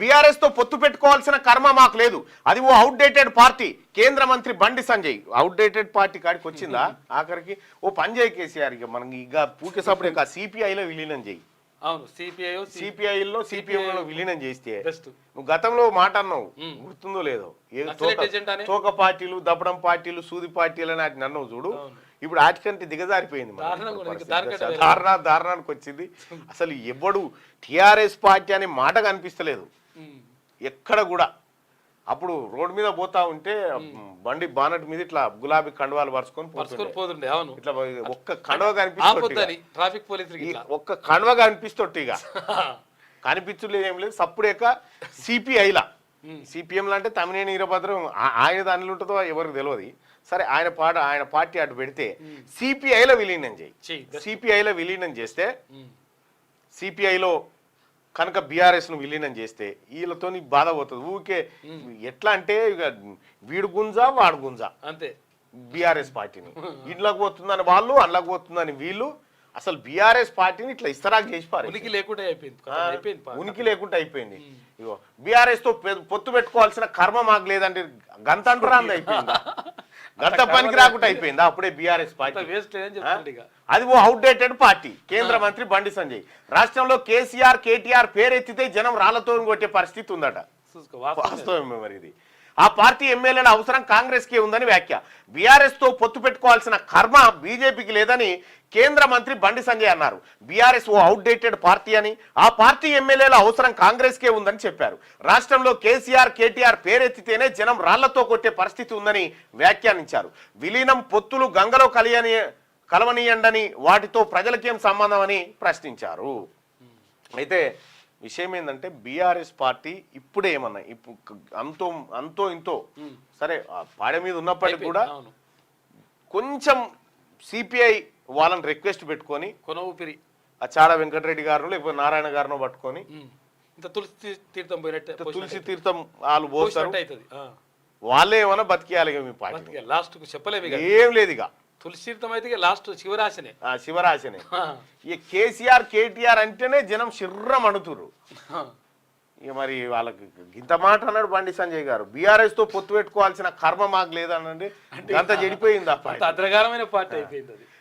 BRS తో పొత్తు పెట్టుకోవాల్సిన కర్మ మాకు లేదు. అది ఓ అవుట్డేటెడ్ పార్టీ. కేంద్ర మంత్రి బండి సంజయ్ అవుట్డేటెడ్ పార్టీ కాడికి వచ్చిందా ఆఖరికి? ఓ పని చేయి కేసీఆర్, ఇక మనం ఇక పూకేసప్పుడు ఇక సిపిఐలో విలీనం చేయి. అవును, సిపిఐలో సిపిఎంలో విలీనం చేస్తే నువ్వు గతంలో మాట అన్నావు, గుర్తుందో లేదో, తోక పార్టీలు, దప్పడం పార్టీలు, సూది పార్టీలు అని వాటిని అన్నావు చూడు. ఇప్పుడు వాటికంటే దిగజారిపోయింది, దారుణానికి వచ్చింది. అసలు ఎవడు టిఆర్ఎస్ పార్టీ అనే మాట కనిపిస్తలేదు ఎక్కడ కూడా. అప్పుడు రోడ్ మీద పోతా ఉంటే బండి బానట్ మీద ఇట్లా గులాబీ కండువాలు పరుచుకొని పోతుండే, ఇట్లా ఒక్క కండువ కనిపిస్తుంది, ట్రాఫిక్ పోలీస్ ఒక్క కండువ కనిపిస్తోటి, ఇక కనిపించలేదు, ఏం లేదు. సప్పుడేక సిపిఐలా, సిపిఎం అంటే తమ్మినేని వీరభద్రం, ఆయన దానిలో ఉంటుందో ఎవరికి తెలియదు. సరే, ఆయన పార్టీ అటు పెడితే సిపిఐలో విలీనం చేయి. సిపిఐలో విలీనం చేస్తే, సిపిఐలో కనుక బీఆర్ఎస్ ను విలీనం చేస్తే వీళ్ళతో బాధ పోతుంది ఊరికే. ఎట్లా అంటే ఇక వీడు గుంజా వాడు గుంజా అంతే. బీఆర్ఎస్ పార్టీని ఇంట్లోకి పోతుందని వాళ్ళు, అందులోకి పోతుందని వీళ్ళు. అసలు బీఆర్ఎస్ పార్టీని ఇట్లా ఇస్తరాకు చేసి పారు, ఉనికి లేకుండా అయిపోయింది. ఇగో బీఆర్ఎస్ తో పొత్తు పెట్టుకోవాల్సిన కర్మ మాకు లేదంటే గంతంటరాంది అయిపోయిందా, గంత పనికి రాకుండా అయిపోయిందా అప్పుడే బీఆర్ఎస్ పార్టీ? అది ఓ అవుట్డేటెడ్ పార్టీ. కేంద్ర మంత్రి బండి సంజయ్ రాష్ట్రంలో కేసీఆర్ కేటీఆర్ పేరెత్తితే జనం రాళ్లతో కొట్టే పరిస్థితి ఉందట. వాస్తవమే మరి ఇది. ఆ పార్టీ ఎమ్మెల్యేల అవసరం కాంగ్రెస్ కే ఉందని వ్యాఖ్య. బీఆర్ఎస్ తో పొత్తు పెట్టుకోవాల్సిన కర్మ బీజేపీకి లేదని కేంద్ర మంత్రి బండి సంజయ్ అన్నారు. బీఆర్ఎస్ ఓ అవుట్డేటెడ్ పార్టీ అని, ఆ పార్టీ ఎమ్మెల్యేల అవసరం కాంగ్రెస్ కే ఉందని చెప్పారు. రాష్ట్రంలో కేసీఆర్ కేటీఆర్ పేరెత్తితేనే జనం రాళ్లతో కొట్టే పరిస్థితి ఉందని వ్యాఖ్యానించారు. విలీనం పొత్తులు గంగలో కలవనీయండని, వాటితో ప్రజలకేం సంబంధం అని ప్రశ్నించారు. అయితే విషయం ఏంటంటే బీఆర్ఎస్ పార్టీ ఇప్పుడే ఏమన్నా అంతో ఇంతో సరే పాడే మీద ఉన్నప్పటికీ కూడా కొంచెం సిపిఐ వాళ్ళని రిక్వెస్ట్ పెట్టుకొని ఊపిరి ఆ చాడ వెంకటరెడ్డి గారు లేకపోతే నారాయణ గారినో పట్టుకొని తులసి తీర్థం వాళ్ళు పోస్తారు, వాళ్ళే ఏమన్నా బతికేయాలి మీ పార్టీ. లాస్ట్ చెప్పలేము, ఏం లేదు ఇక తులసి తీర్థం అయితే లాస్ట్ శివరాశనే. ఇక కేసీఆర్ కేటీఆర్ అంటేనే జనం శిర్రం అడుతురు. ఇక మరి వాళ్ళకి ఇంత మాట అన్నాడు బండి సంజయ్ గారు. బీఆర్ఎస్ తో పొత్తు పెట్టుకోవాల్సిన కర్మ మాకు లేదనండి, అంత చెడిపోయింది. అద్రగారమైన పార్టీ అయిపోయింది అది.